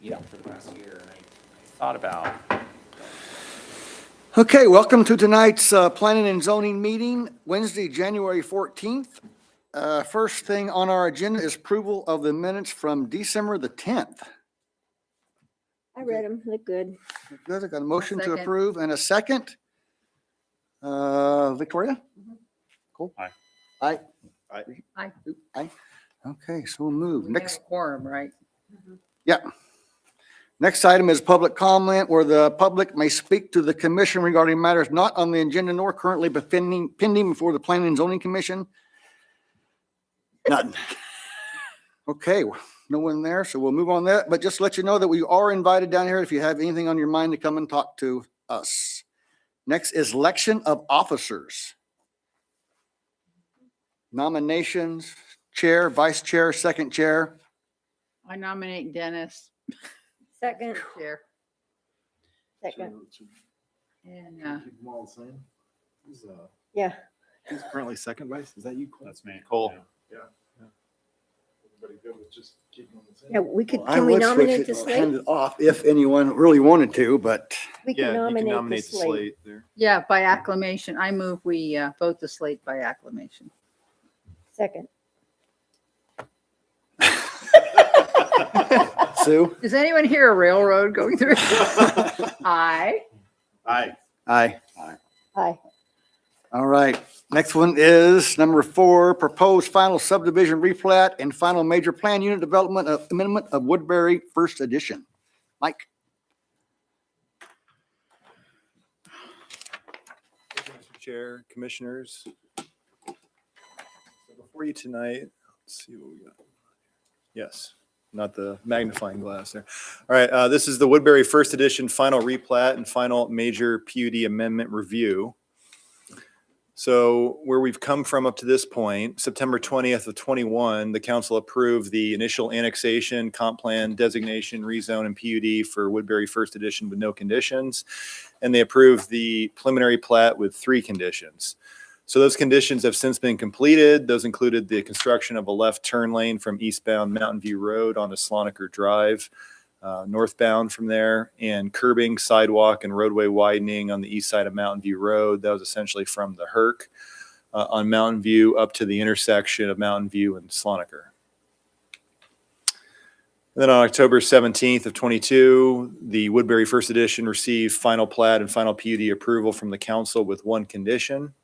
for the past year, and I thought about. Okay, welcome to tonight's planning and zoning meeting, Wednesday, January 14th. First thing on our agenda is approval of the minutes from December the 10th. I read them, look good. Good, I got a motion to second. approve and a second. Victoria? Cool. Aye. Aye. Aye. Aye. Okay, so we'll move. We have Next, a quorum, right? yeah. Next item is public comment where the public may speak to the commission regarding matters not on the agenda nor currently pending before the Planning and Zoning Commission. None. Okay, no one there, so we'll move on that, but just to let you know that we are invited down here if you have anything on your mind to come and talk to us. Next is election of officers. Nominations, chair, vice chair, second chair. I nominate Dennis, Second, chair, second, and Keep them all the same. yeah. Who's currently second vice? Is that you, Cole? That's me. Cole. Yeah. Everybody good with just keeping them the same? Yeah, we could, I can we would switch nominate it, the hand slate? it off if anyone really wanted to, but We can nominate the slate. there. yeah, by acclamation. I move we vote the slate by acclamation. Second, Sue? Does anyone hear a railroad going through? Aye. Aye. Aye. aye. All right, next one is number 4, proposed final subdivision replat and final major plan unit development amendment of Woodbury First Edition. Mike? Mr. Chair, commissioners. So before you tonight, let's see what we got. Yes, not the magnifying glass there. All right, this is the Woodbury First Edition final replat and final major PUD amendment review. So where we've come from up to this point, September 20th of 21, the council approved the initial annexation, comp plan, designation, rezone, and PUD for Woodbury First Edition with no conditions. And they approved the preliminary plat with 3 conditions. So those conditions have since been completed. Those included the construction of a left turn lane from eastbound Mountain View Road onto Sloniker Drive, northbound from there, and curbing, sidewalk, and roadway widening on the east side of Mountain View Road. That was essentially from the Herc on Mountain View up to the intersection of Mountain View and Sloniker. And then on October 17th of 22, the Woodbury First Edition received final plat and final PUD approval from the council with 1 condition.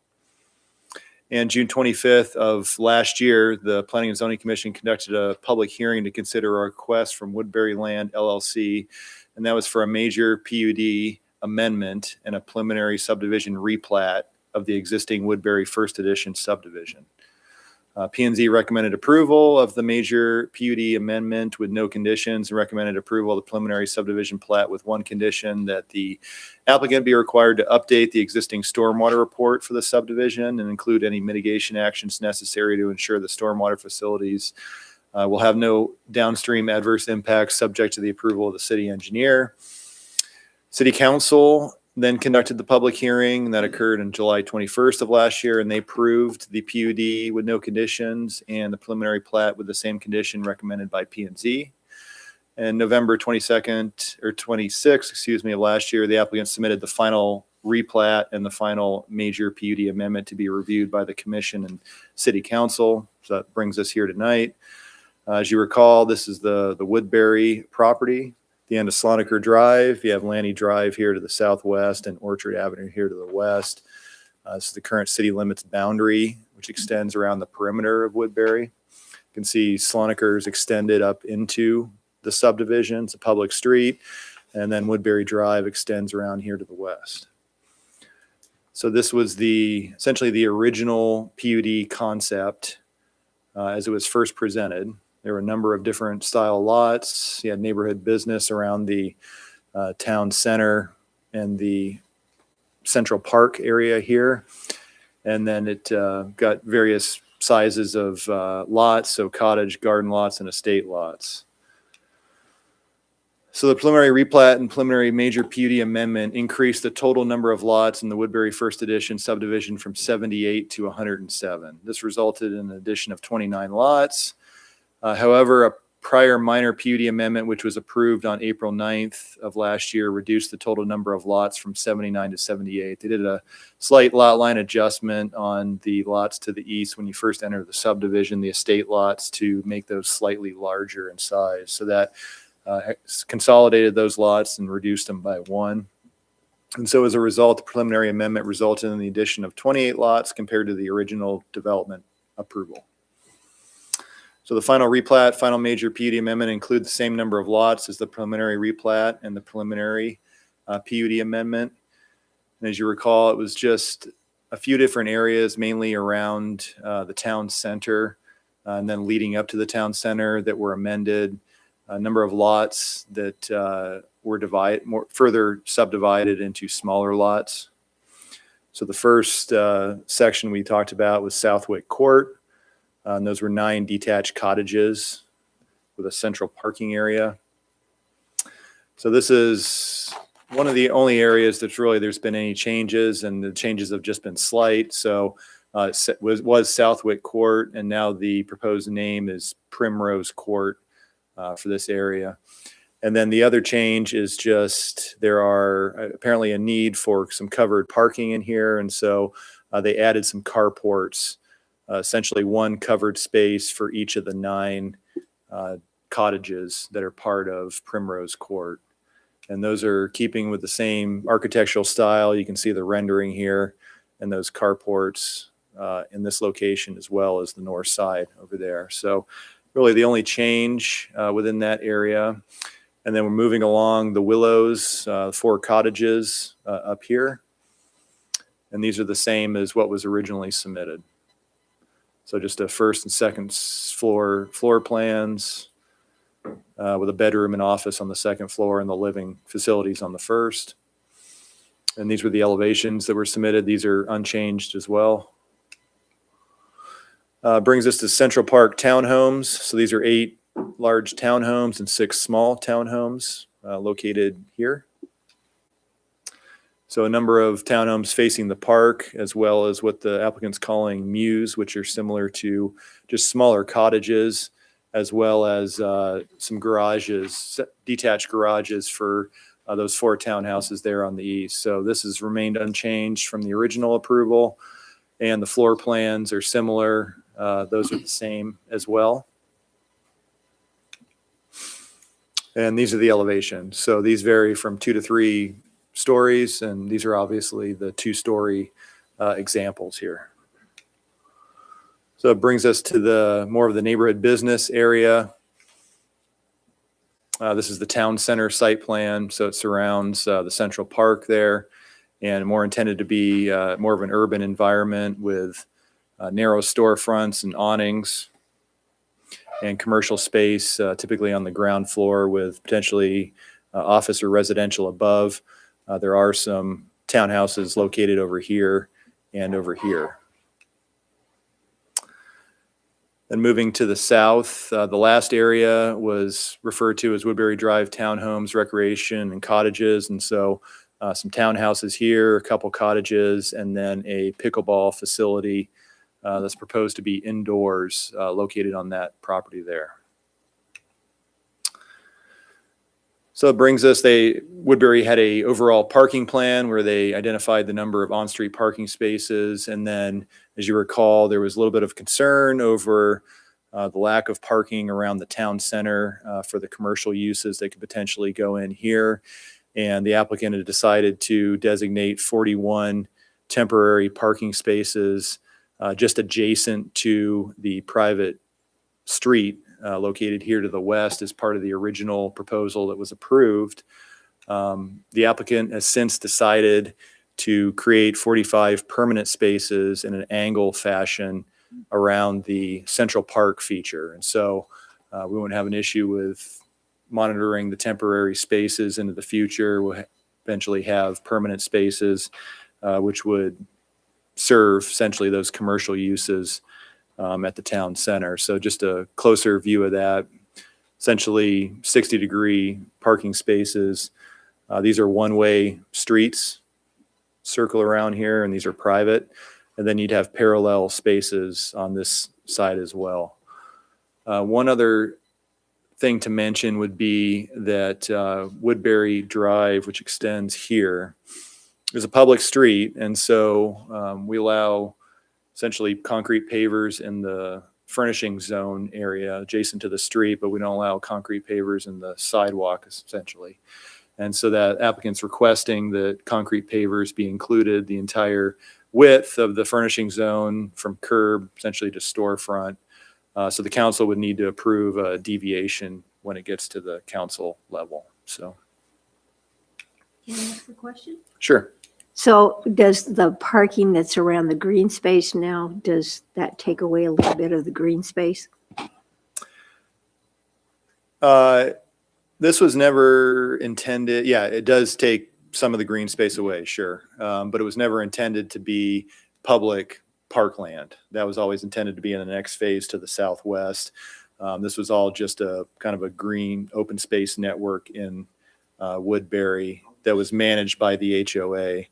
And June 25th of last year, the Planning and Zoning Commission conducted a public hearing to consider a request from Woodbury Land LLC, and that was for a major PUD amendment and a preliminary subdivision replat of the existing Woodbury First Edition subdivision. P&Z recommended approval of the major PUD amendment with no conditions and recommended approval of the preliminary subdivision plat with 1 condition, that the applicant be required to update the existing stormwater report for the subdivision and include any mitigation actions necessary to ensure the stormwater facilities will have no downstream adverse impacts subject to the approval of the city engineer. City Council then conducted the public hearing that occurred on July 21st of last year, and they approved the PUD with no conditions and the preliminary plat with the same condition recommended by P&Z. And November 26th of last year, the applicant submitted the final replat and the final major PUD amendment to be reviewed by the commission and city council. So that brings us here tonight. As you recall, this is the Woodbury property. The end of Sloniker Drive, you have Lanny Drive here to the southwest and Orchard Avenue here to the west. This is the current city limits boundary, which extends around the perimeter of Woodbury. You can see Sloniker's extended up into the subdivision. It's a public street. And then Woodbury Drive extends around here to the west. So this was essentially the original PUD concept as it was first presented. There were a number of different style lots. You had neighborhood business around the town center and the Central Park area here. And then it got various sizes of lots, so cottage, garden lots, and estate lots. So the preliminary replat and preliminary major PUD amendment increased the total number of lots in the Woodbury First Edition subdivision from 78 to 107. This resulted in an addition of 29 lots. However, a prior minor PUD amendment, which was approved on April 9th of last year, reduced the total number of lots from 79 to 78. They did a slight lot line adjustment on the lots to the east when you first enter the subdivision, the estate lots, to make those slightly larger in size. So that consolidated those lots and reduced them by one. And so as a result, the preliminary amendment resulted in the addition of 28 lots compared to the original development approval. So the final replat, final major PUD amendment include the same number of lots as the preliminary replat and the preliminary PUD amendment. And as you recall, it was just a few different areas, mainly around the town center and then leading up to the town center, that were amended. A number of lots that were further subdivided into smaller lots. So the first section we talked about was Southwick Court. And those were 9 detached cottages with a central parking area. So this is one of the only areas that's really there's been any changes, and the changes have just been slight. So it was Southwick Court, and now the proposed name is Primrose Court for this area. And then the other change is just there are apparently a need for some covered parking in here, and so they added some carports. Essentially one covered space for each of the 9 cottages that are part of Primrose Court. And those are keeping with the same architectural style. You can see the rendering here, and those carports in this location as well as the north side over there. So really the only change within that area. And then we're moving along the Willows, 4 cottages up here. And these are the same as what was originally submitted. So just a first and second floor plans with a bedroom and office on the second floor and the living facilities on the first. And these were the elevations that were submitted. These are unchanged as well. Brings us to Central Park townhomes. So these are 8 large townhomes and 6 small townhomes located here. So a number of townhomes facing the park, as well as what the applicant's calling mews, which are similar to just smaller cottages, as well as some garages, detached garages for those 4 townhouses there on the east. So this has remained unchanged from the original approval, and the floor plans are similar. Those are the same as well. And these are the elevations. So these vary from 2 to 3 stories, and these are obviously the 2-story examples here. So it brings us to the more of the neighborhood business area. This is the town center site plan. So it surrounds the Central Park there, and more intended to be more of an urban environment with narrow storefronts and awnings and commercial space, typically on the ground floor with potentially office or residential above. There are some townhouses located over here and over here. Then moving to the south, the last area was referred to as Woodbury Drive Townhomes, Recreation, and Cottages. And so some townhouses here, a couple cottages, and then a pickleball facility that's proposed to be indoors located on that property there. So it brings us, Woodbury had a overall parking plan where they identified the number of on-street parking spaces. And then, as you recall, there was a little bit of concern over the lack of parking around the town center for the commercial uses that could potentially go in here. And the applicant had decided to designate 41 temporary parking spaces just adjacent to the private street located here to the west as part of the original proposal that was approved. The applicant has since decided to create 45 permanent spaces in an angle fashion around the Central Park feature. And so we won't have an issue with monitoring the temporary spaces into the future. We'll eventually have permanent spaces which would serve essentially those commercial uses at the town center. So just a closer view of that, essentially 60-degree parking spaces. These are one-way streets, circle around here, and these are private. And then you'd have parallel spaces on this side as well. One other thing to mention would be that Woodbury Drive, which extends here, is a public street. And so we allow essentially concrete pavers in the furnishing zone area adjacent to the street, but we don't allow concrete pavers in the sidewalk essentially. And so that applicant's requesting that concrete pavers be included the entire width of the furnishing zone from curb essentially to storefront. So the council would need to approve a deviation when it gets to the council level. So, Can I ask a question? sure. So does the parking that's around the green space now, does that take away a little bit of the green space? This was never intended. Yeah, it does take some of the green space away, sure. But it was never intended to be public parkland. That was always intended to be in the next phase to the southwest. This was all just a kind of a green open space network in Woodbury that was managed by the HOA.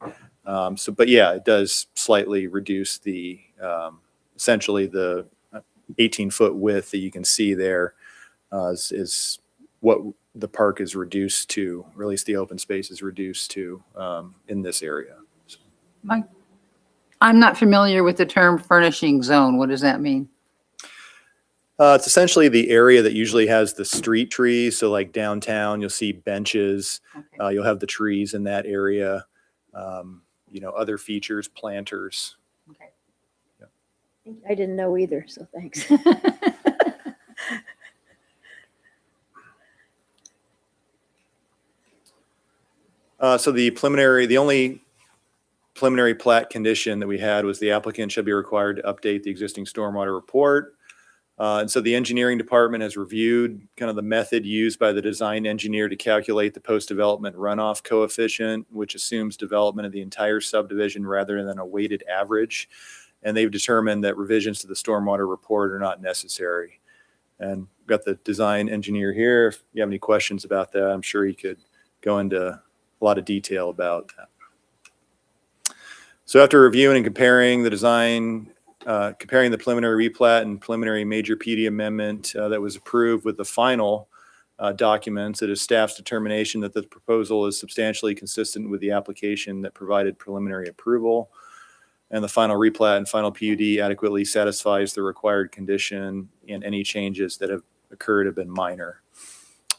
But yeah, it does slightly reduce the, essentially the 18-foot width that you can see there is what the park is reduced to, or at least the open space is reduced to in this area. Mike, I'm not familiar with the term furnishing zone. What does that mean? It's essentially the area that usually has the street trees. So like downtown, you'll see benches. Okay. You'll have the trees in that area. Other features, planters. Okay. I didn't know either, so thanks. So the only preliminary plat condition that we had was the applicant should be required to update the existing stormwater report. And so the engineering department has reviewed kind of the method used by the design engineer to calculate the post-development runoff coefficient, which assumes development of the entire subdivision rather than a weighted average. And they've determined that revisions to the stormwater report are not necessary. And we've got the design engineer here. If you have any questions about that, I'm sure he could go into a lot of detail about that. So after reviewing and comparing the design, comparing the preliminary replat and preliminary major PD amendment that was approved with the final documents, it is staff's determination that the proposal is substantially consistent with the application that provided preliminary approval. And the final replat and final PUD adequately satisfies the required condition, and any changes that have occurred have been minor.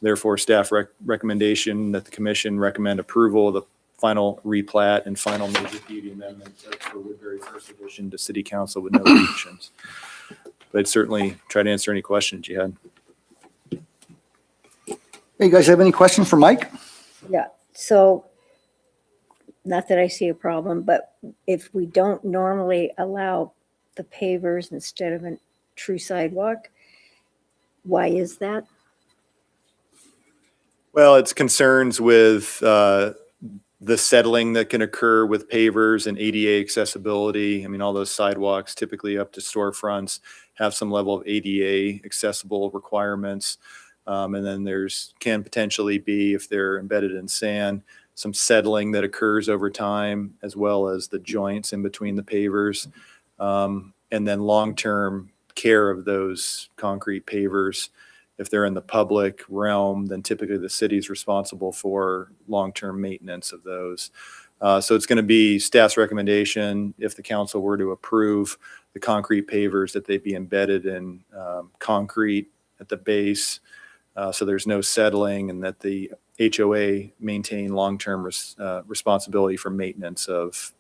Therefore, staff recommendation that the commission recommend approval of the final replat and final major PUD amendment for Woodbury First Edition to City Council with no conditions. But I'd certainly try to answer any questions you had. Hey, you guys have any questions for Mike? Yeah, so not that I see a problem, but if we don't normally allow the pavers instead of a true sidewalk, why is that? Well, it's concerns with the settling that can occur with pavers and ADA accessibility. I mean, all those sidewalks typically up to storefronts have some level of ADA accessible requirements. And then can potentially be, if they're embedded in sand, some settling that occurs over time, as well as the joints in between the pavers. And then long-term care of those concrete pavers. If they're in the public realm, then typically the city's responsible for long-term maintenance of those. So it's going to be staff's recommendation, if the council were to approve the concrete pavers, that they be embedded in concrete at the base, so there's no settling, and that the HOA maintain long-term responsibility for maintenance of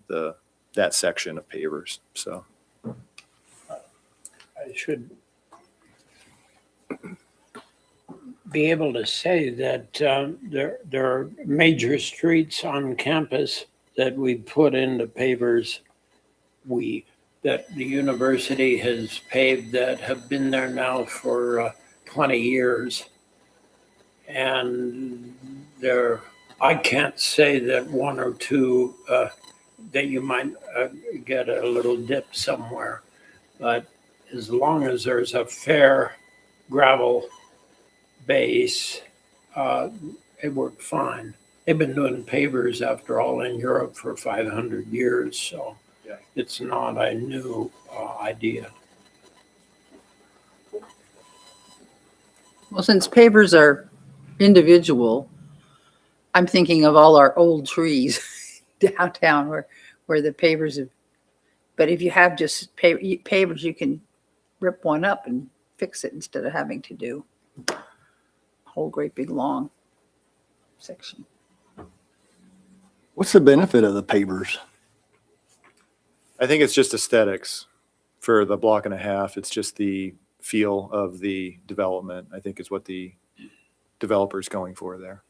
that section of pavers. So I should be able to say that there are major streets on campus that we put into pavers, that the university has paved, that have been there now for 20 years. And I can't say that one or two that you might get a little dip somewhere, but as long as there's a fair gravel base, it worked fine. They've been doing pavers, after all, in Europe for 500 years, so yeah. It's not a new idea. Well, since pavers are individual, I'm thinking of all our old trees downtown where the pavers have, but if you have just pavers, you can rip one up and fix it instead of having to do a whole great big long section. What's the benefit of the pavers? I think it's just aesthetics for the block and a half. It's just the feel of the development, I think is what the developer's going for there.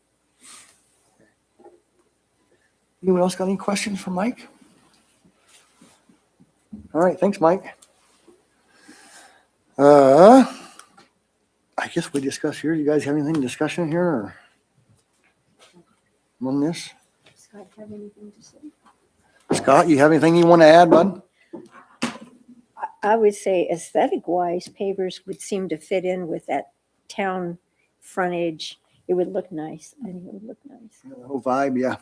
Anyone else got any questions for Mike? All right, thanks, Mike. I guess we discuss here. You guys have anything discussion here or on this? Scott, have anything to say? Scott, you have anything you want to add, bud? I would say aesthetic wise, pavers would seem to fit in with that town frontage. It would look nice. I think it would look nice. The whole vibe, yeah.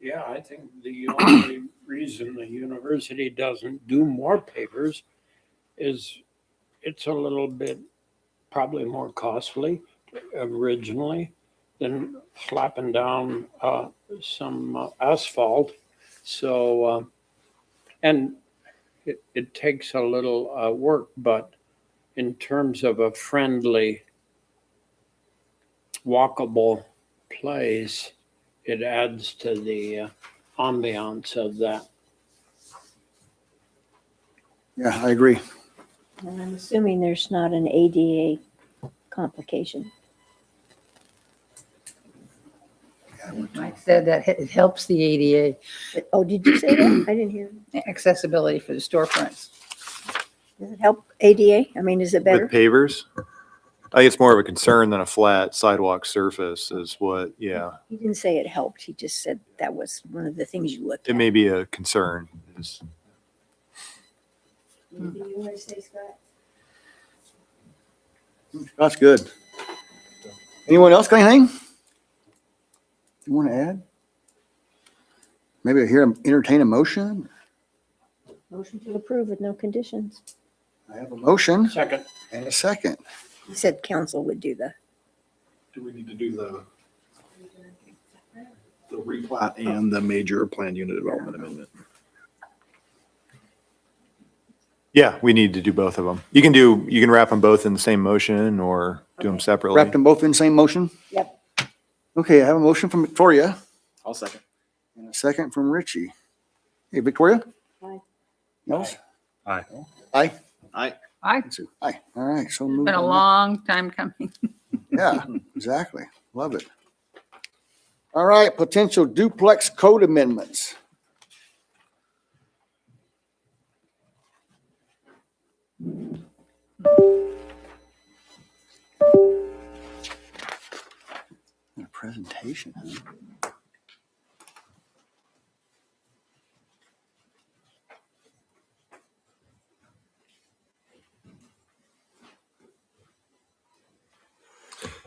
Yeah, I think the only reason the university doesn't do more pavers is it's a little bit probably more costly originally than slapping down some asphalt. So, and it takes a little work, but in terms of a friendly, walkable place, it adds to the ambiance of that. Yeah, I agree. And I'm assuming there's not an ADA complication. Mike said that it helps the ADA, But, oh, did you say that? I didn't hear. accessibility for the storefronts. Does it help ADA? I mean, is it better? With pavers, I think it's more of a concern than a flat sidewalk surface is what, yeah, He didn't say it helped. He just said that was one of the things you looked it at. may be a concern. is- Anything you want to say, Scott? That's good. Anyone else got anything? You want to add? Maybe I hear him entertain a motion. Motion to approve with no conditions. I have a motion Second. and a second. He said council would do the. Do we need to do the replat and the major planned unit development amendment? Yeah, we need to do both of them. You can wrap them both in the same motion or do them Okay. separately. Wrapped them both in the same motion? Yep. Okay, I have a motion from Victoria I'll second. and a second from Richie. Hey, Victoria? Aye. Else? Aye. Aye? Aye. Aye. Aye. All right, so move Been a on. long time coming. Yeah, exactly. Love it. All right, potential duplex code amendments. A presentation, huh?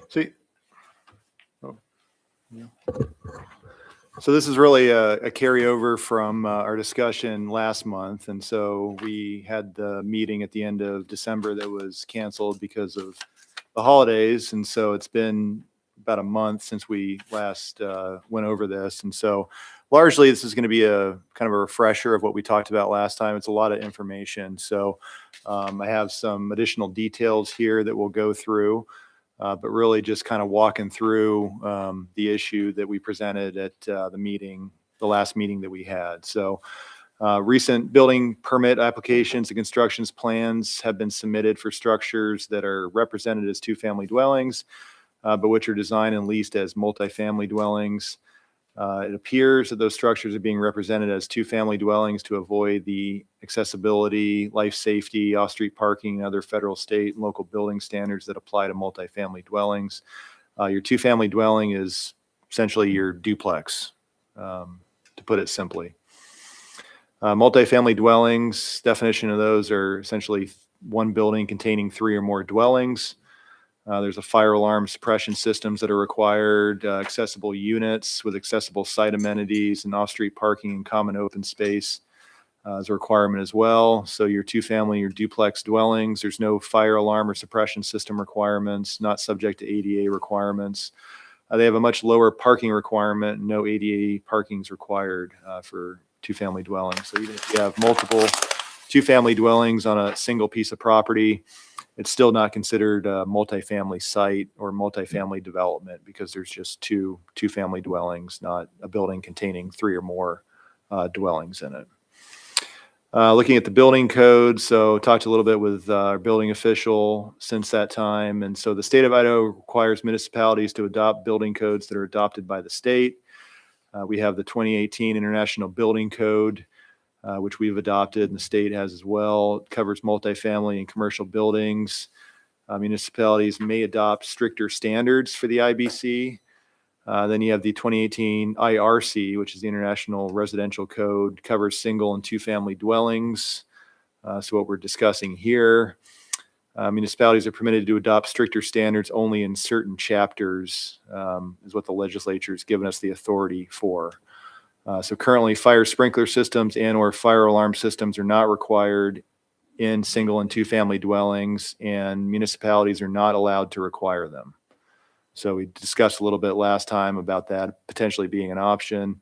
So, oh, yeah. So this is really a carryover from our discussion last month. And so we had the meeting at the end of December that was canceled because of the holidays. And so it's been about a month since we last went over this. And so largely this is going to be a kind of a refresher of what we talked about last time. It's a lot of information. So I have some additional details here that we'll go through. But really just kind of walking through the issue that we presented at the last meeting that we had. So recent building permit applications and constructions plans have been submitted for structures that are represented as two-family dwellings, but which are designed and leased as multifamily dwellings. It appears that those structures are being represented as two-family dwellings to avoid the accessibility, life safety, off-street parking, and other federal, state, and local building standards that apply to multifamily dwellings. Your two-family dwelling is essentially your duplex, to put it simply. Multifamily dwellings, definition of those are essentially one building containing three or more dwellings. There's a fire alarm suppression systems that are required, accessible units with accessible site amenities and off-street parking and common open space. is a requirement as well. So your two-family, your duplex dwellings, there's no fire alarm or suppression system requirements, not subject to ADA requirements. They have a much lower parking requirement. No ADA parking is required for two-family dwellings. So even if you have multiple two-family dwellings on a single piece of property, it's still not considered a multifamily site or multifamily development because there's just two-family dwellings, not a building containing 3 or more dwellings in it. Looking at the building code, so talked a little bit with our building official since that time. And so the state of Idaho requires municipalities to adopt building codes that are adopted by the state. We have the 2018 International Building Code, which we've adopted and the state has as well. It covers multifamily and commercial buildings. Municipalities may adopt stricter standards for the IBC. Then you have the 2018 IRC, which is the International Residential Code, covers single and two-family dwellings. So what we're discussing here, municipalities are permitted to adopt stricter standards only in certain chapters, is what the legislature has given us the authority for. So currently, fire sprinkler systems and/or fire alarm systems are not required in single and two-family dwellings, and municipalities are not allowed to require them. So we discussed a little bit last time about that potentially being an option.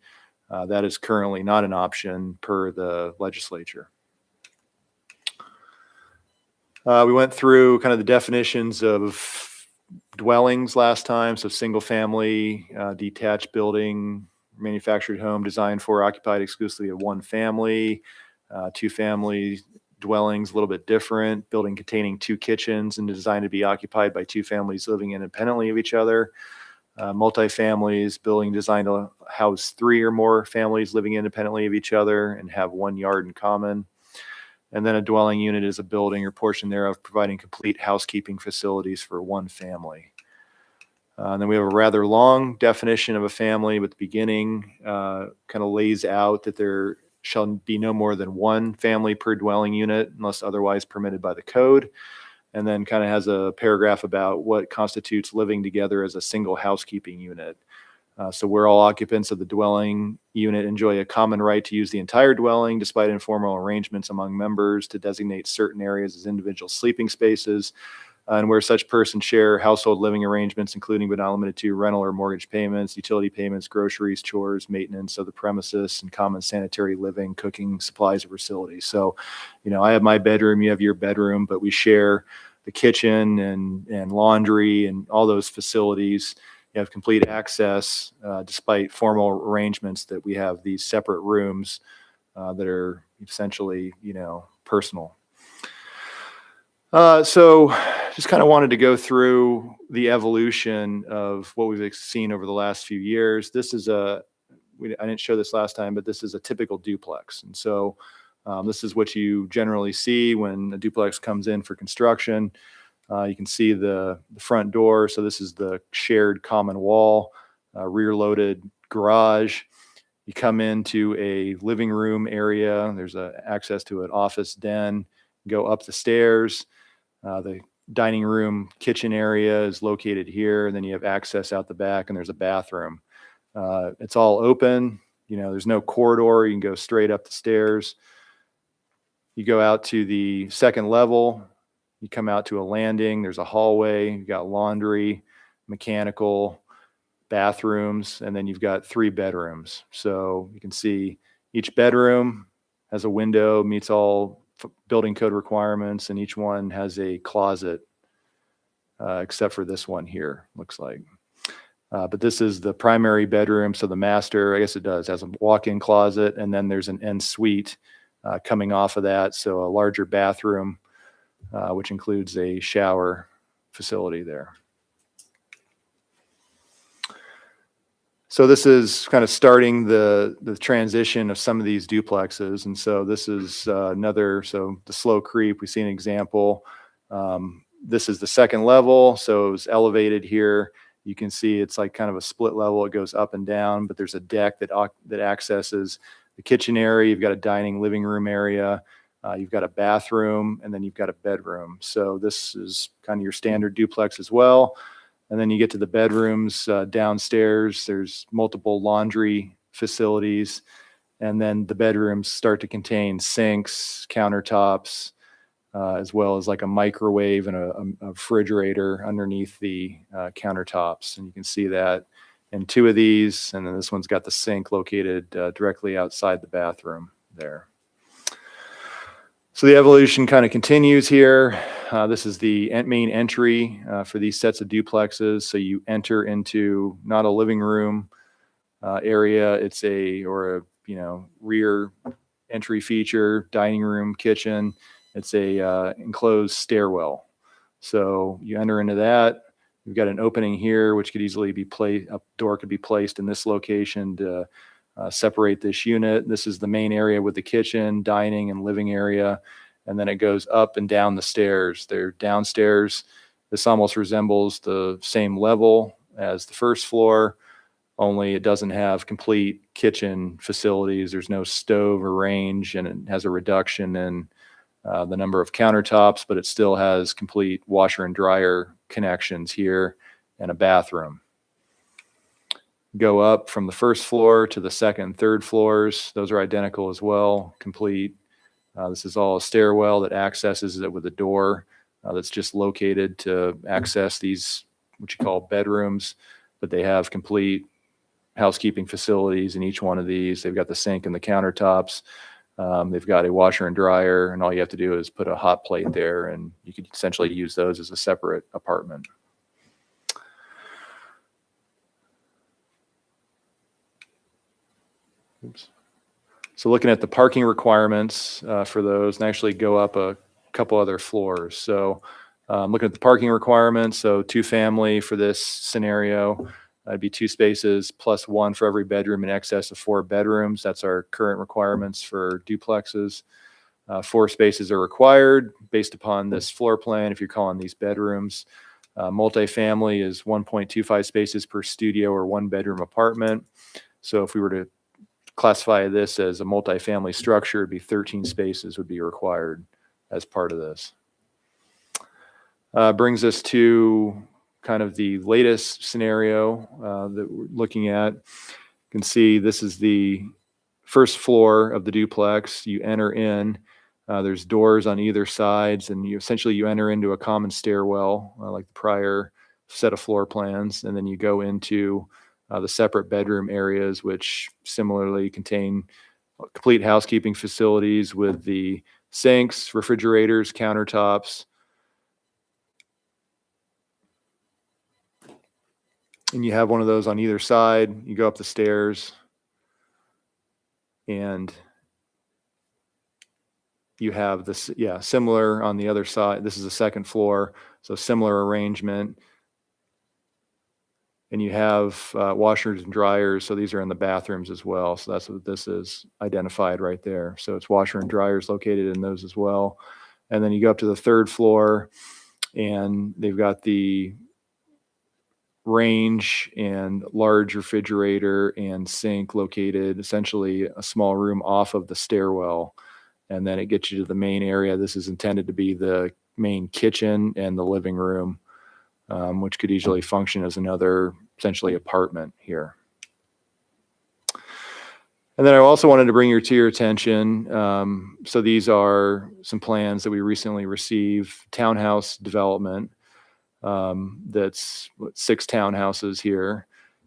That is currently not an option per the legislature. We went through kind of the definitions of dwellings last time. So single family, detached building, manufactured home designed for, occupied exclusively of one family, two family dwellings, a little bit different, building containing 2 kitchens and designed to be occupied by 2 families living independently of each other. Multifamilies, building designed to house 3 or more families living independently of each other and have 1 yard in common. And then a dwelling unit is a building or portion thereof providing complete housekeeping facilities for 1 family. And then we have a rather long definition of a family, but the beginning kind of lays out that there shall be no more than 1 family per dwelling unit unless otherwise permitted by the code. And then kind of has a paragraph about what constitutes living together as a single housekeeping unit. So where all occupants of the dwelling unit enjoy a common right to use the entire dwelling despite informal arrangements among members to designate certain areas as individual sleeping spaces. And where such persons share household living arrangements, including but not limited to rental or mortgage payments, utility payments, groceries, chores, maintenance of the premises, and common sanitary living, cooking, supplies, or facilities. So, you know, I have my bedroom, you have your bedroom, but we share the kitchen and laundry and all those facilities. You have complete access, despite formal arrangements that we have these separate rooms that are essentially, you know, personal. So just kind of wanted to go through the evolution of what we've seen over the last few years. This is I didn't show this last time, but this is a typical duplex. And so this is what you generally see when a duplex comes in for construction. You can see the front door. So this is the shared common wall, rear loaded garage. You come into a living room area. There's access to an office den. Go up the stairs. The dining room kitchen area is located here. And then you have access out the back and there's a bathroom. It's all open. You know, there's no corridor. You can go straight up the stairs. You go out to the second level. You come out to a landing. There's a hallway. You've got laundry, mechanical, bathrooms, and then you've got 3 bedrooms. So you can see each bedroom has a window, meets all building code requirements, and each one has a closet, except for this one here, looks like. But this is the primary bedroom. So the master, I guess it does, has a walk-in closet, and then there's an en suite coming off of that. So a larger bathroom, which includes a shower facility there. So this is kind of starting the transition of some of these duplexes. And so this is so the slow creep, we see an example. This is the second level. So it was elevated here. You can see it's like kind of a split level. It goes up and down, but there's a deck that accesses the kitchen area. You've got a dining living room area. You've got a bathroom, and then you've got a bedroom. So this is kind of your standard duplex as well. And then you get to the bedrooms downstairs. There's multiple laundry facilities. And then the bedrooms start to contain sinks, countertops, as well as like a microwave and a refrigerator underneath the countertops. And you can see that in two of these. And then this one's got the sink located directly outside the bathroom there. So the evolution kind of continues here. This is the main entry for these sets of duplexes. So you enter into not a living room area, it's a rear entry feature, dining room, kitchen. It's a enclosed stairwell. So you enter into that. You've got an opening here, which could easily be placed. A door could be placed in this location to separate this unit. This is the main area with the kitchen, dining, and living area. And then it goes up and down the stairs. They're downstairs. This almost resembles the same level as the first floor, only it doesn't have complete kitchen facilities. There's no stove or range, and it has a reduction in the number of countertops, but it still has complete washer and dryer connections here and a bathroom. Go up from the first floor to the second and third floors. Those are identical as well, complete. This is all a stairwell that accesses it with a door that's just located to access these, what you call bedrooms, but they have complete housekeeping facilities in each one of these. They've got the sink and the countertops. They've got a washer and dryer, and all you have to do is put a hot plate there, and you could essentially use those as a separate apartment. Oops. So looking at the parking requirements for those, and actually go up a couple other floors. So looking at the parking requirements, so 2 family for this scenario, it'd be 2 spaces plus 1 for every bedroom in excess of 4 bedrooms. That's our current requirements for duplexes. 4 spaces are required based upon this floor plan if you're calling these bedrooms. Multifamily is 1.25 spaces per studio or 1 bedroom apartment. So if we were to classify this as a multifamily structure, it'd be 13 spaces would be required as part of this. Brings us to kind of the latest scenario that we're looking at. You can see this is the first floor of the duplex. You enter in, there's doors on either sides, and you enter into a common stairwell like the prior set of floor plans, and then you go into the separate bedroom areas, which similarly contain complete housekeeping facilities with the sinks, refrigerators, countertops. And you have one of those on either side. You go up the stairs, and you have this, similar on the other side. This is the second floor, so similar arrangement. And you have washers and dryers, so these are in the bathrooms as well. So that's what this is identified right there. So it's washer and dryers located in those as well. And then you go up to the third floor, and they've got the range and large refrigerator and sink located essentially a small room off of the stairwell. And then it gets you to the main area. This is intended to be the main kitchen and the living room, which could easily function as another essentially apartment here. And then I also wanted to bring to your attention, so these are some plans that we recently received, townhouse development. That's 6 townhouses here.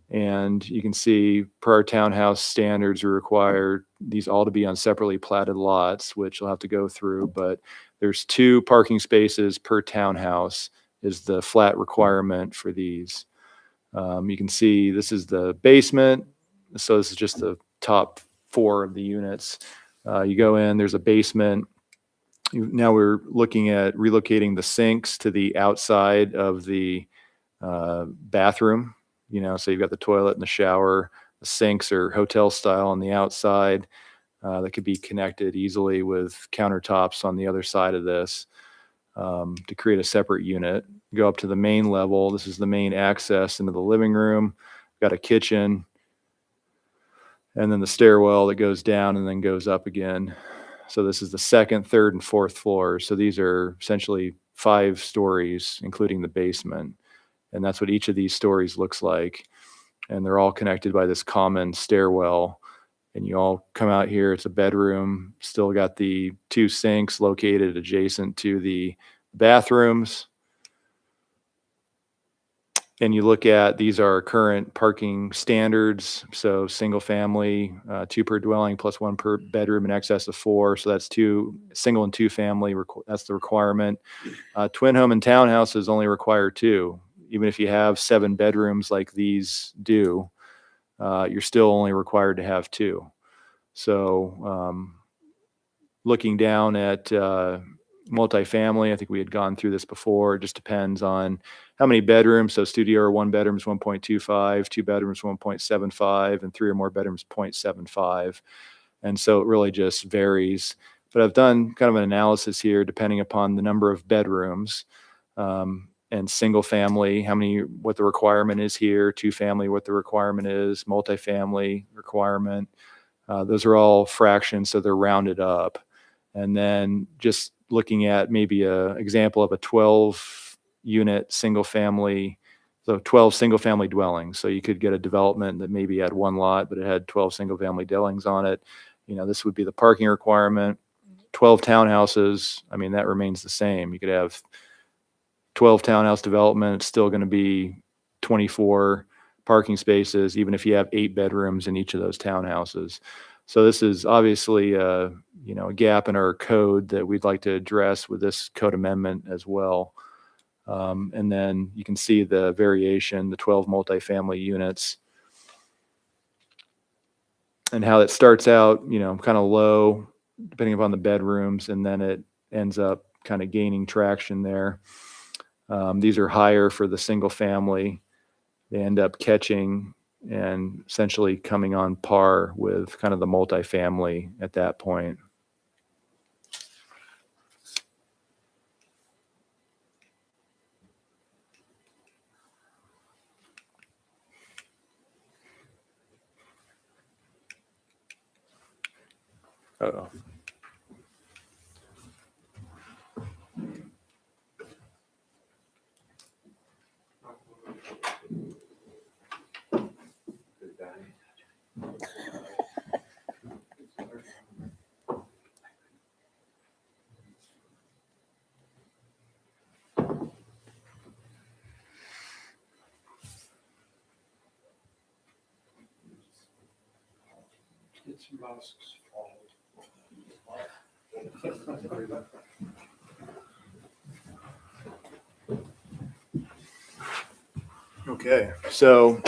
And you can see per our townhouse standards, we require these all to be on separately platted lots, which we'll have to go through, but there's 2 parking spaces per townhouse is the flat requirement for these. You can see this is the basement. So this is just the top 4 of the units. You go in, there's a basement. Now we're looking at relocating the sinks to the outside of the bathroom. So you've got the toilet and the shower. The sinks are hotel style on the outside. That could be connected easily with countertops on the other side of this to create a separate unit. Go up to the main level. This is the main access into the living room. Got a kitchen, and then the stairwell that goes down and then goes up again. So this is the second, third, and fourth floors. So these are essentially 5 stories, including the basement. And that's what each of these stories looks like. And they're all connected by this common stairwell. And you all come out here, it's a bedroom, still got the 2 sinks located adjacent to the bathrooms. And you look at, these are current parking standards. So single family, 2 per dwelling plus 1 per bedroom in excess of 4. So that's 2, single and 2 family, that's the requirement. Twin home and townhouses only require 2. Even if you have 7 bedrooms like these do, you're still only required to have 2. So looking down at multifamily, I think we had gone through this before. It just depends on how many bedrooms. So studio or 1 bedroom is 1.25, 2 bedrooms 1.75, and 3 or more bedrooms 0.75. And so it really just varies. But I've done kind of an analysis here depending upon the number of bedrooms. And single family, what the requirement is here, 2 family, what the requirement is, multifamily requirement. Those are all fractions, so they're rounded up. And then just looking at maybe an example of a 12 unit single family, so 12 single family dwellings. So you could get a development that maybe had 1 lot, but it had 12 single family dwellings on it. This would be the parking requirement. 12 townhouses, I mean, that remains the same. You could have 12 townhouse development, it's still going to be 24 parking spaces, even if you have 8 bedrooms in each of those townhouses. So this is obviously a gap in our code that we'd like to address with this code amendment as well. And then you can see the variation, the 12 multifamily units, and how it starts out, kind of low, depending upon the bedrooms, and then it ends up kind of gaining traction there. These are higher for the single family. They end up catching and essentially coming on par with kind of the multifamily at that point. Uh-oh. It's Musk's fault. Okay, so,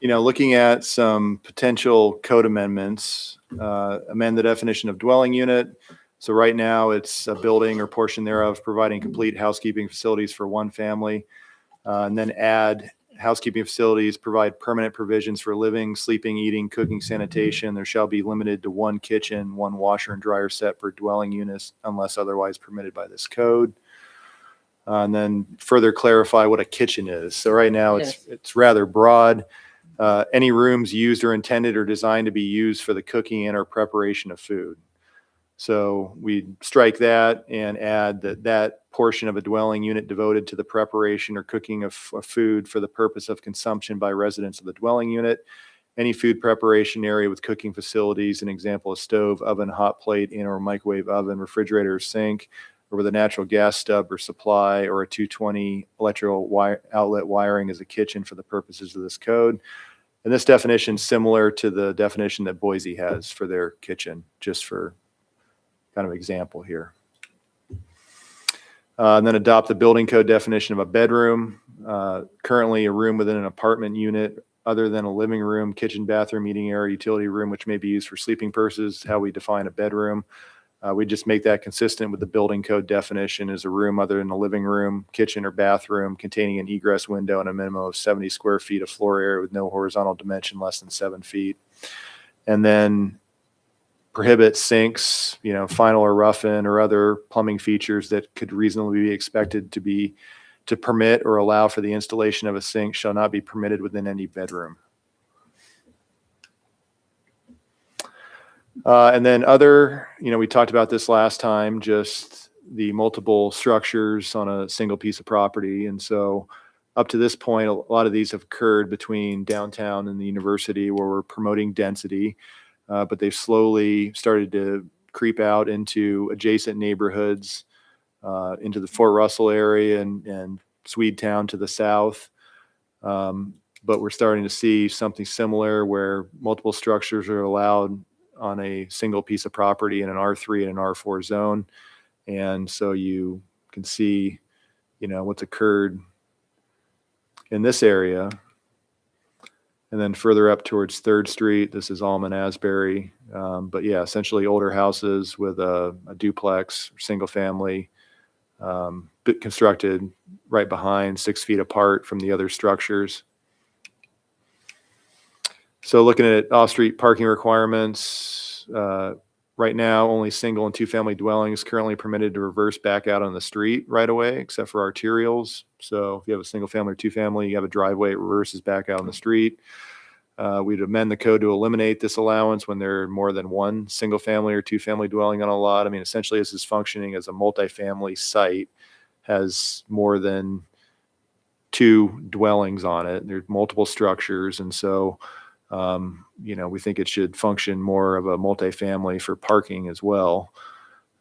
looking at some potential code amendments, amend the definition of dwelling unit. So right now it's a building or portion thereof providing complete housekeeping facilities for 1 family. And then add housekeeping facilities provide permanent provisions for living, sleeping, eating, cooking, sanitation. There shall be limited to 1 kitchen, 1 washer and dryer set per dwelling unit unless otherwise permitted by this code. And then further clarify what a kitchen is. So right now it's rather broad. Any rooms used or intended or designed to be used for the cooking and or preparation of food. So we strike that and add that portion of a dwelling unit devoted to the preparation or cooking of food for the purpose of consumption by residents of the dwelling unit. Any food preparation area with cooking facilities, an example, a stove, oven, hot plate, and or microwave oven, refrigerator, or sink, or with a natural gas stub or supply, or a 220 electrical outlet wiring as a kitchen for the purposes of this code. And this definition is similar to the definition that Boise has for their kitchen, just for kind of example here. And then adopt the building code definition of a bedroom. Currently a room within an apartment unit other than a living room, kitchen, bathroom, eating area, utility room, which may be used for sleeping purposes, how we define a bedroom. We just make that consistent with the building code definition as a room other than a living room, kitchen, or bathroom containing an egress window and a minimum of 70 square feet of floor area with no horizontal dimension less than 7 feet. And then prohibit sinks, final or rough-in or other plumbing features that could reasonably be expected to permit or allow for the installation of a sink shall not be permitted within any bedroom. And then other, we talked about this last time, just the multiple structures on a single piece of property. And so up to this point, a lot of these have occurred between downtown and the university where we're promoting density, but they've slowly started to creep out into adjacent neighborhoods, into the Fort Russell area and Swedetown to the south. But we're starting to see something similar where multiple structures are allowed on a single piece of property in an R3 and an R4 zone. And so you can see, what's occurred in this area. And then further up towards 3rd Street, this is Almond Asbury. But yeah, essentially older houses with a duplex, single family, constructed right behind, 6 feet apart from the other structures. So looking at off-street parking requirements, right now, only single and 2-family dwellings currently permitted to reverse back out on the street right away, except for arterials. So if you have a single family or 2-family, you have a driveway, it reverses back out on the street. We'd amend the code to eliminate this allowance when there are more than one single family or 2-family dwelling on a lot. I mean, essentially this is functioning as a multifamily site, has more than 2 dwellings on it. There's multiple structures. And so, we think it should function more of a multifamily for parking as well.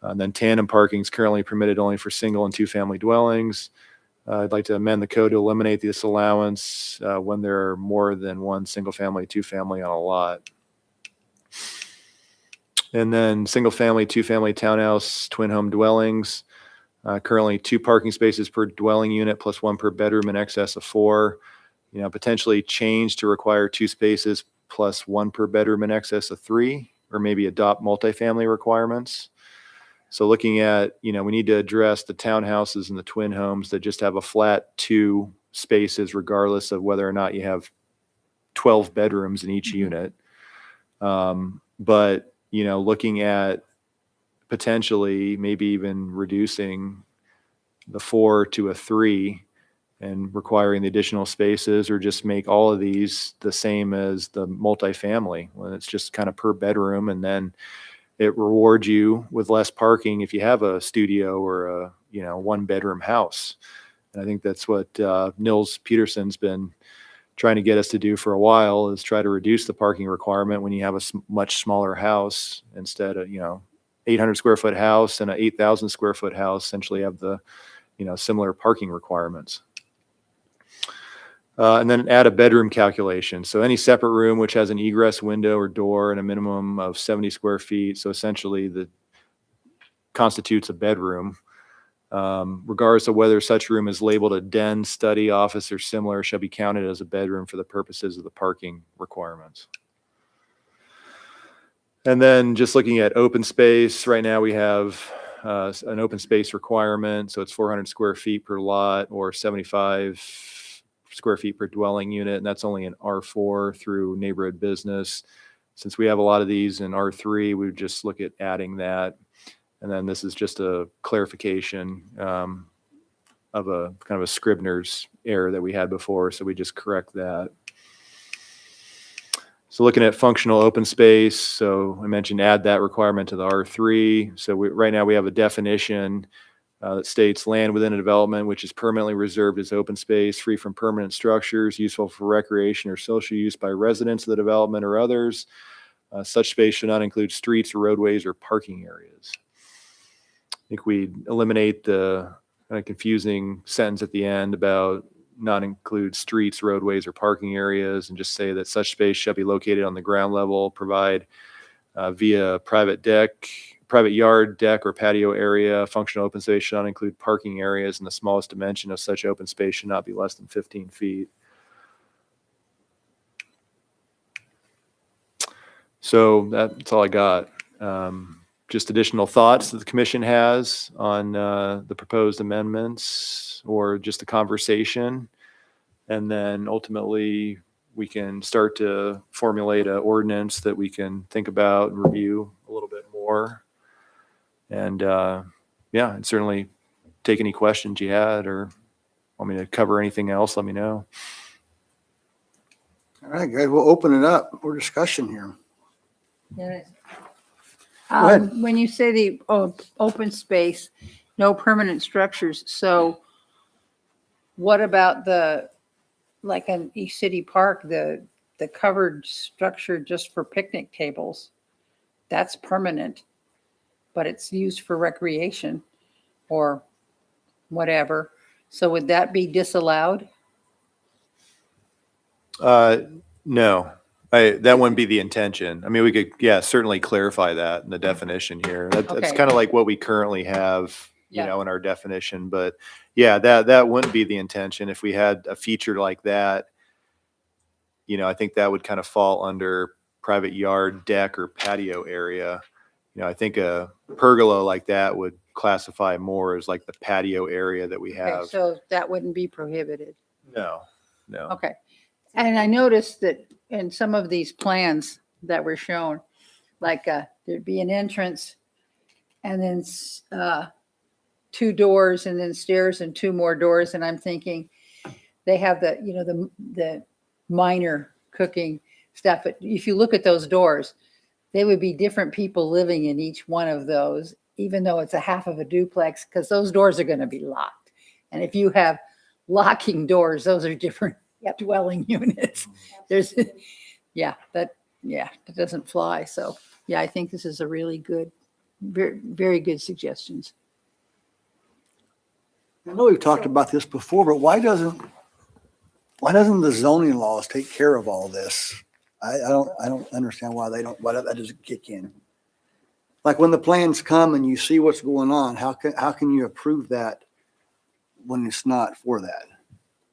And then tandem parking is currently permitted only for single and 2-family dwellings. I'd like to amend the code to eliminate this allowance when there are more than one single family, 2-family on a lot. And then single family, 2-family townhouse, twin home dwellings, currently 2 parking spaces per dwelling unit plus 1 per bedroom in excess of 4. Potentially change to require 2 spaces plus 1 per bedroom in excess of 3, or maybe adopt multifamily requirements. So looking at, we need to address the townhouses and the twin homes that just have a flat 2 spaces, regardless of whether or not you have 12 bedrooms in each unit. But, looking at potentially maybe even reducing the 4 to a 3 and requiring the additional spaces, or just make all of these the same as the multifamily when it's just kind of per bedroom. And then it rewards you with less parking if you have a studio or a 1-bedroom house. And I think that's what Nils Peterson's been trying to get us to do for a while, is try to reduce the parking requirement when you have a much smaller house. Instead of 800 square foot house and an 8,000 square foot house, essentially have the similar parking requirements. And then add a bedroom calculation. So any separate room which has an egress window or door and a minimum of 70 square feet. So essentially that constitutes a bedroom. Regardless of whether such room is labeled a den, study, office, or similar, shall be counted as a bedroom for the purposes of the parking requirements. And then just looking at open space, right now we have an open space requirement. So it's 400 square feet per lot or 75 square feet per dwelling unit, and that's only in R4 through neighborhood business. Since we have a lot of these in R3, we would just look at adding that. And then this is just a clarification of a kind of a Scribner's error that we had before, so we just correct that. So looking at functional open space, so I mentioned add that requirement to the R3. So right now we have a definition that states land within a development which is permanently reserved as open space, free from permanent structures, useful for recreation or social use by residents of the development or others. Such space should not include streets or roadways or parking areas. I think we'd eliminate the kind of confusing sentence at the end about not include streets, roadways, or parking areas, and just say that such space shall be located on the ground level, provide via private yard, deck, or patio area. Functional open space should not include parking areas, and the smallest dimension of such open space should not be less than 15 feet. So that's all I got. Just additional thoughts that the commission has on the proposed amendments, or just a conversation. And then ultimately we can start to formulate an ordinance that we can think about and review a little bit more. And and certainly take any questions you had, or want me to cover anything else, let me know. All right, guys, we'll open it up for discussion here. ahead. When you say the open space, no permanent structures, so What about like in East City Park, the covered structure just for picnic tables? That's permanent, but it's used for recreation or whatever. So would that be disallowed? No, that wouldn't be the intention. I mean, we could, yeah, certainly clarify that in the definition here. That's Okay. kind of like what we currently have, Yeah. in our definition, but yeah, that wouldn't be the intention. If we had a feature like that, I think that would kind of fall under private yard, deck, or patio area. I think a pergola like that would classify more as like the patio area that we Okay, have. so that wouldn't be prohibited. No. Okay. And I noticed that in some of these plans that were shown, like there'd be an entrance and then 2 doors and then stairs and 2 more doors. And I'm thinking they have the minor cooking stuff. But if you look at those doors, they would be different people living in each one of those, even though it's a half of a duplex, because those doors are going to be locked. And if you have locking doors, those are different dwelling units. That doesn't fly. So yeah, I think this is a really good, very, very good suggestions. I know we've talked about this before, but why doesn't the zoning laws take care of all this? I don't understand why that doesn't kick in. Like when the plans come and you see what's going on, how can you approve that when it's not for that?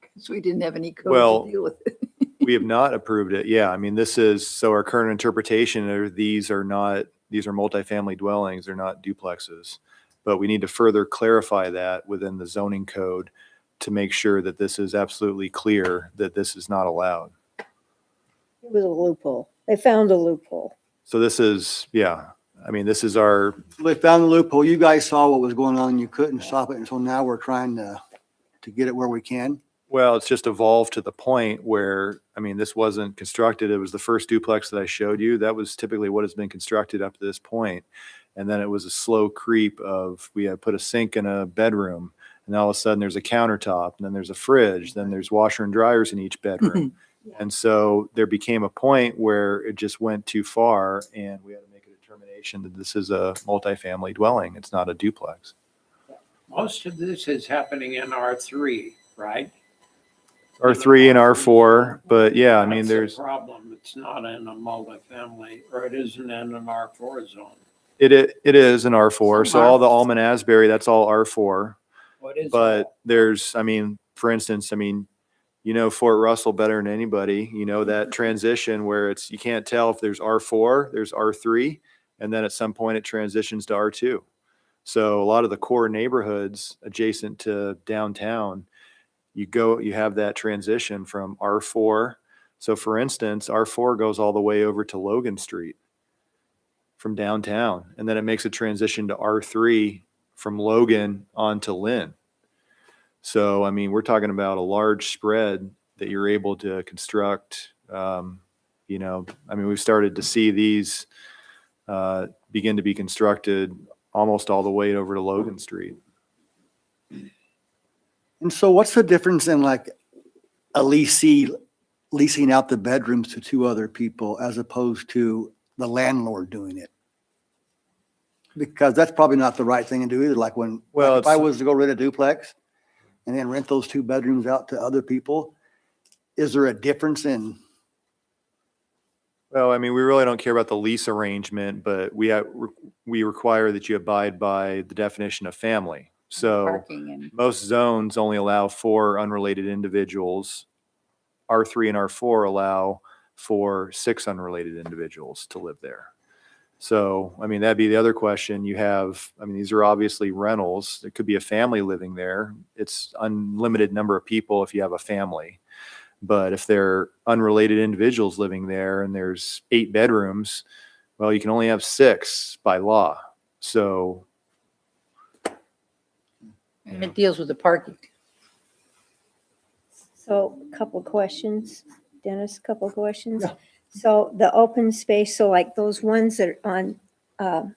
Because we didn't have any code Well, to deal with it. We have not approved it. Yeah, I mean, so our current interpretation these are multifamily dwellings, they're not duplexes. But we need to further clarify that within the zoning code to make sure that this is absolutely clear that this is not allowed. It was a loophole. They found a loophole. So this is, this is our, They found the loophole. You guys saw what was going on. You couldn't stop it. And so now we're trying to get it where we can. well, it's just evolved to the point where, this wasn't constructed. It was the first duplex that I showed you. That was typically what has been constructed up to this point. And then it was a slow creep of, we had put a sink in a bedroom, and all of a sudden there's a countertop, and then there's a fridge, then there's washer and dryers in each bedroom. And so there became a point where it just went too far, and we had to make a determination that this is a multifamily dwelling. It's not a duplex. Most of this is happening in R3, right? R3 and R4, but yeah, That's the there's, problem. It's not in a multifamily, or it isn't in an R4 zone. it is an R4. So Some all are. the Almond Asbury, that's all R4. What is But there's, for instance, Fort Russell better than anybody, that transition where you can't tell if there's R4, there's R3, and then at some point it transitions to R2. So a lot of the core neighborhoods adjacent to downtown, you have that transition from R4. So for instance, R4 goes all the way over to Logan Street from downtown, and then it makes a transition to R3 from Logan on to Lynn. So, we're talking about a large spread that you're able to construct. We've started to see these begin to be constructed almost all the way over to Logan Street. And so what's the difference in like a leasing out the bedrooms to 2 other people as opposed to the landlord doing it? Because that's probably not the right thing to do either. Like if I was to go rent a duplex and then rent those 2 bedrooms out to other people, is there a difference in? Well, we really don't care about the lease arrangement, but we require that you abide by the definition of family. So Parking and most zones only allow 4 unrelated individuals. R3 and R4 allow for 6 unrelated individuals to live there. So, that'd be the other question you have. These are obviously rentals. It could be a family living there. It's unlimited number of people if you have a family. But if they're unrelated individuals living there and there's 8 bedrooms, well, you can only have 6 by law. So, and it deals with the parking. So a couple of questions. Dennis, a couple of questions. So the open space, so like those ones that are on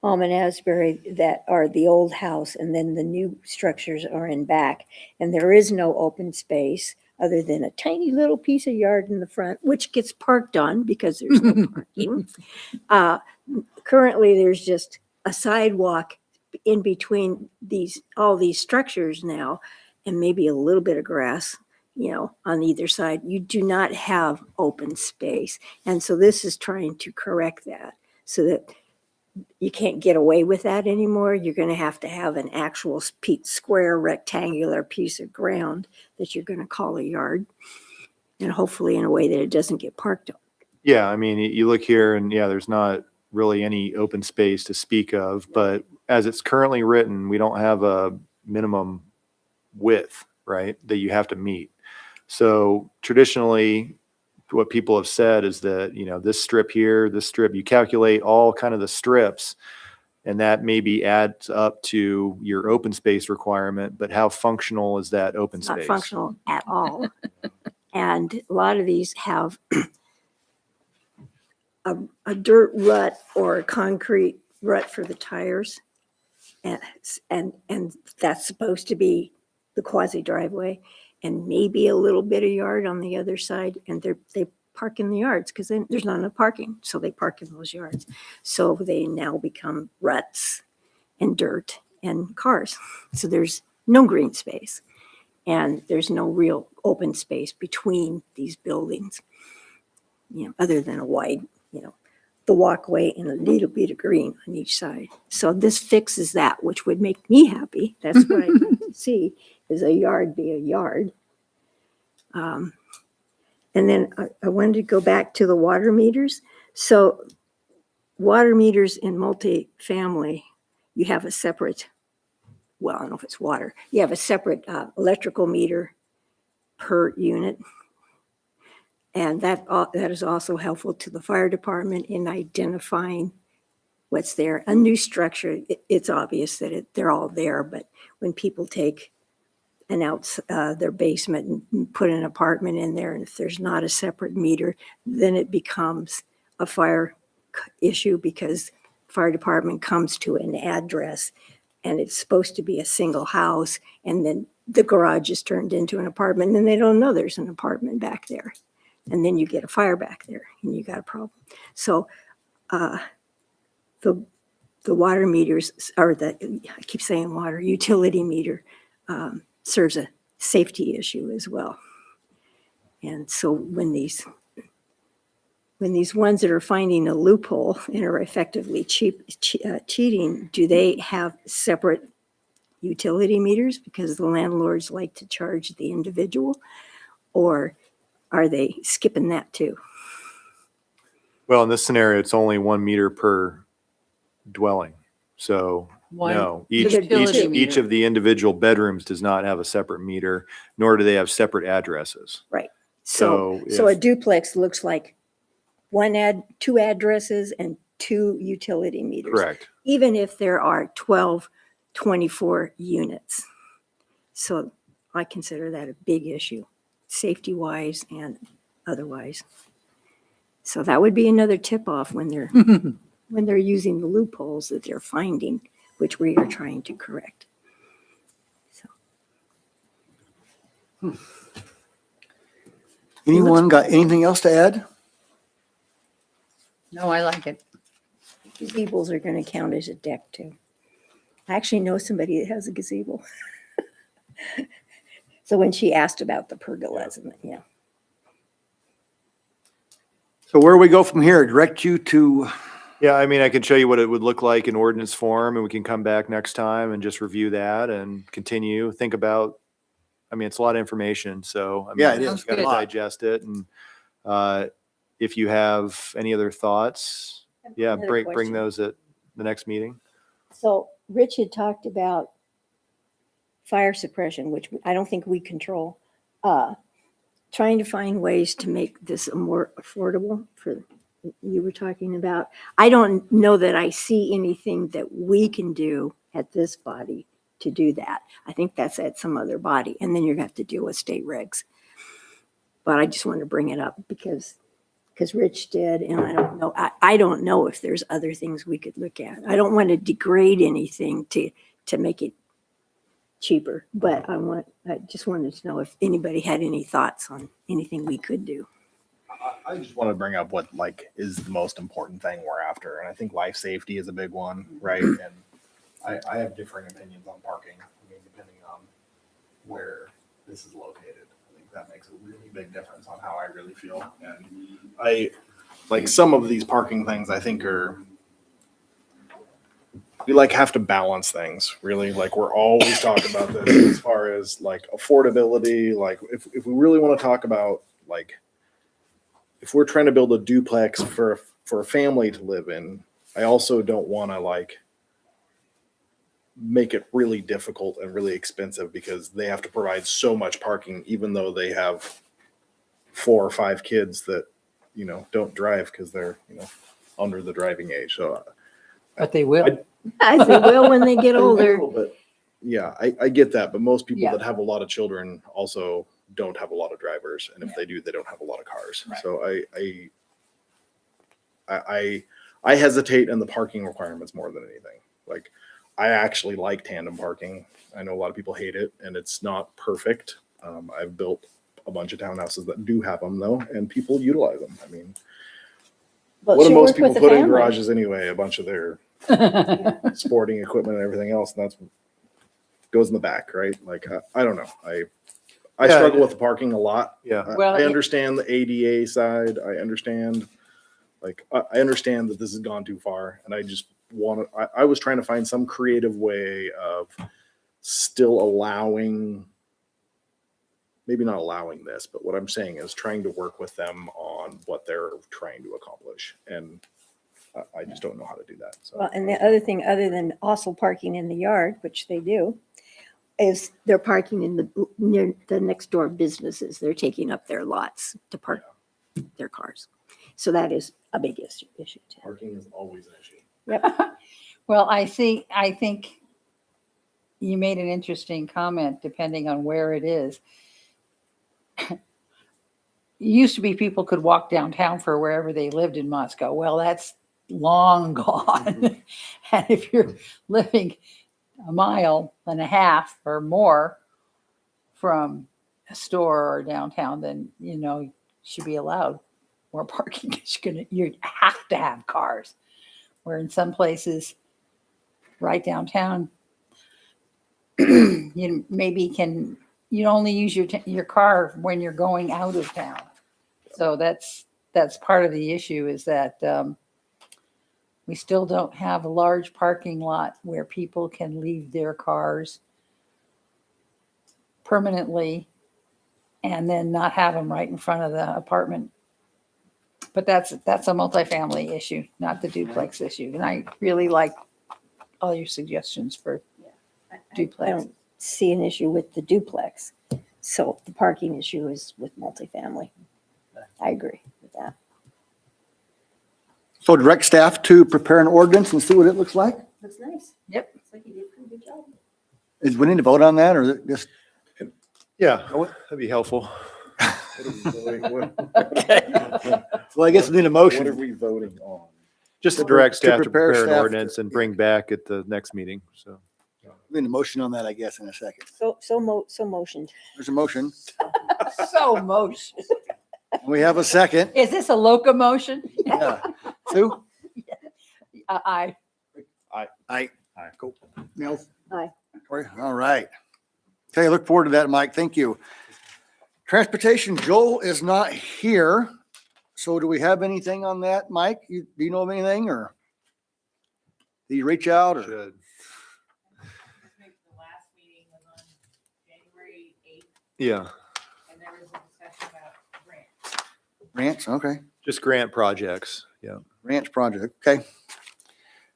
Almond Asbury that are the old house, and then the new structures are in back. And there is no open space other than a tiny little piece of yard in the front, which gets parked on because there's no parking. Currently, there's just a sidewalk in between all these structures now, and maybe a little bit of grass, on either side. You do not have open space. And so this is trying to correct that so that you can't get away with that anymore. You're going to have an actual square rectangular piece of ground that you're going to call a yard, and hopefully in a way that it doesn't get parked on. Yeah, I mean, you look here and yeah, there's not really any open space to speak of, but as it's currently written, we don't have a minimum width, right, that you have to meet. So traditionally, what people have said is that, this strip here, this strip, you calculate all kind of the strips, and that maybe adds up to your open space requirement, but how functional is that open It's not space? functional at all. And a lot of these have a dirt rut or a concrete rut for the tires. And that's supposed to be the quasi driveway, and maybe a little bit of yard on the other side. And they park in the yards because then there's not enough parking. So they park in those yards. So they now become ruts and dirt and cars. So there's no green space, and there's no real open space between these buildings, other than a wide, the walkway and a little bit of green on each side. So this fixes that, which would make me happy. That's what I'd like to see, is a yard be a yard. And then I wanted to go back to the water meters. So water meters in multifamily, you have a separate, well, I don't know if it's water. You have a separate electrical meter per unit. And that is also helpful to the fire department in identifying what's there. A new structure, it's obvious that they're all there, but when people take their basement and put an apartment in there, and if there's not a separate meter, then it becomes a fire issue, because fire department comes to an address and it's supposed to be a single house, and then the garage is turned into an apartment, and then they don't know there's an apartment back there. And then you get a fire back there and you got a problem. So the water meters, or I keep saying water, utility meter serves a safety issue as well. And so when these ones that are finding a loophole and are effectively cheating, do they have separate utility meters because the landlords like to charge the individual, or are they skipping that too? Well, in this scenario, it's only 1 meter per dwelling. So One no, utility each meter. of the individual bedrooms does not have a separate meter, nor do they have separate addresses. So So a if- duplex looks like two addresses and 2 utility meters. Correct. Even if there are 12, 24 units. So I consider that a big issue, safety wise and otherwise. So that would be another tip off when they're using the loopholes that they're finding, which we are trying to correct. So Anyone got anything else to add? No, I like it. gazebos are going to count as a deck too. I actually know somebody that has a gazebo. So when she asked about the pergolas, yeah. So where do we go from here? Direct you to, Yeah, I mean, I can show you what it would look like in ordinance form, and we can come back next time and just review that and continue, think about, I mean, it's a lot of information, so. I mean, Yeah, it you is. just Gotta Good. digest it, and if you have any other thoughts, yeah, Another bring question. those at the next meeting. So Rich had talked about fire suppression, which I don't think we control. Trying to find ways to make this more affordable for, you were talking about. I don't know that I see anything that we can do at this body to do that. I think that's at some other body, and then you're gonna have to deal with state regs. But I just wanted to bring it up because because Rich did, and I don't know, I don't know if there's other things we could look at. I don't want to degrade anything to make it cheaper, but I just wanted to know if anybody had any thoughts on anything we could do. I just want to bring up what like is the most important thing we're after. And I think life safety is a big one, right? And I have differing opinions on parking. I mean, depending on where this is located. I think that makes a really big difference on how I really feel. And I like some of these parking things I think we like have to balance things really. Like we're always talking about this as far as like affordability. Like if we really want to talk about like, if we're trying to build a duplex for a family to live in, I also don't want to like make it really difficult and really expensive because they have to provide so much parking, even though they have 4 or 5 kids that, you know, don't drive because they're, you know, under the driving age. So But they will. As they will when they get older. But yeah, I get that. But most people Yeah. that have a lot of children also don't have a lot of drivers. And if they do, they don't have a lot of cars. Right. So I hesitate in the parking requirements more than anything. Like I actually like tandem parking. I know a lot of people hate it and it's not perfect. I've built a bunch of townhouses that do have them though, and people utilize them. I mean, Well, what do should most work people with the put in family. garages anyway? A bunch of their sporting equipment and everything else, and that's goes in the back, right? Like I don't know. I Yeah. struggle with the parking a lot. Yeah. Well, I understand the ADA side. I understand, like I understand that this has gone too far, and I just want to. I was trying to find some creative way of still allowing. Maybe not allowing this, but what I'm saying is trying to work with them on what they're trying to accomplish, and I just don't know how to do that. So. Well, and the other thing, other than also parking in the yard, which they do, is they're parking in near the next door businesses. They're taking up their lots to park their cars. So that is a big issue too. Parking is always an issue. Yep. Well, I think you made an interesting comment depending on where it is. It used to be people could walk downtown for wherever they lived in Moscow. Well, that's long gone. And if you're living a mile and a half or more from a store or downtown, then, you know, you should be allowed more parking. You have to have cars. Where in some places right downtown, you maybe you only use your car when you're going out of town. So that's part of the issue is that we still don't have a large parking lot where people can leave their cars permanently and then not have them right in front of the apartment. But that's a multifamily issue, not the duplex issue. And I really like all your suggestions for I duplex. don't see an issue with the duplex. So the parking issue is with multifamily. I agree with that. So direct staff to prepare an ordinance and see what it looks like? That's nice. Yep. Looks like you did a pretty good job. Is we need to vote on that or is it just? Yeah, that'd be helpful. Well, I guess we need a What are motion. we voting on? Just to To direct staff to prepare prepare an staff ordinance and bring back at the next meeting, so. We need a motion on that, I guess, in a second. So motioned. There's a motion. So motion. We have a second. Is this a locomotion? Yeah. Sue? I Aye. Cool. Nell? Aye. Corey? All right. Okay, look forward to that, Mike. Thank you. Transportation, Joel is not here. So do we have anything on that, Mike? Do you know of anything or? Did you reach out or? Should. The last meeting was on January 8th, Yeah, and there was a discussion about grants. Ranch, okay. just grant projects, yeah. Ranch project, okay.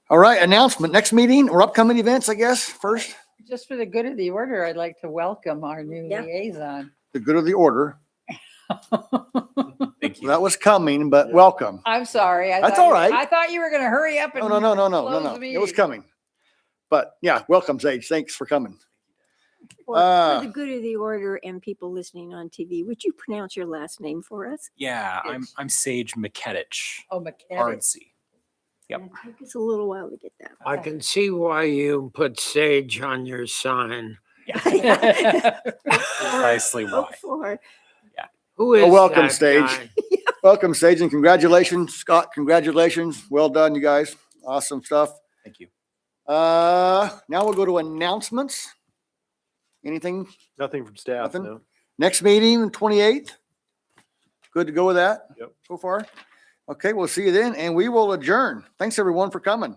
All right, announcement, next meeting or upcoming events, I guess, first, just for the good of the order, I'd like to welcome our new Yeah. liaison. the good of the order. Thank you. That was coming, but welcome. I'm sorry. That's all right. I thought you were going to hurry up and No, close the It was meeting. coming. But yeah, welcome, Sage. Thanks for coming. For Ah. the good of the order and people listening on TV, would you pronounce your last name for us? Yeah, Yes. I'm Sage McKetich, Oh, mechanic. Ardsey. Yep. It'll take us a little while to get that. I can see why you put sage on your sign. Yeah. Precisely Hope why. for. Who is welcome, that Sage. guy? Welcome, Sage, and congratulations, Scott. Congratulations. Well done, you guys. Awesome stuff. Thank you. Now we'll go to announcements. Anything? Nothing from staff, Nothing? no. Next meeting, 28th. Good to go with that? Yep. So far? Okay, we'll see you then, and we will adjourn. Thanks, everyone, for coming.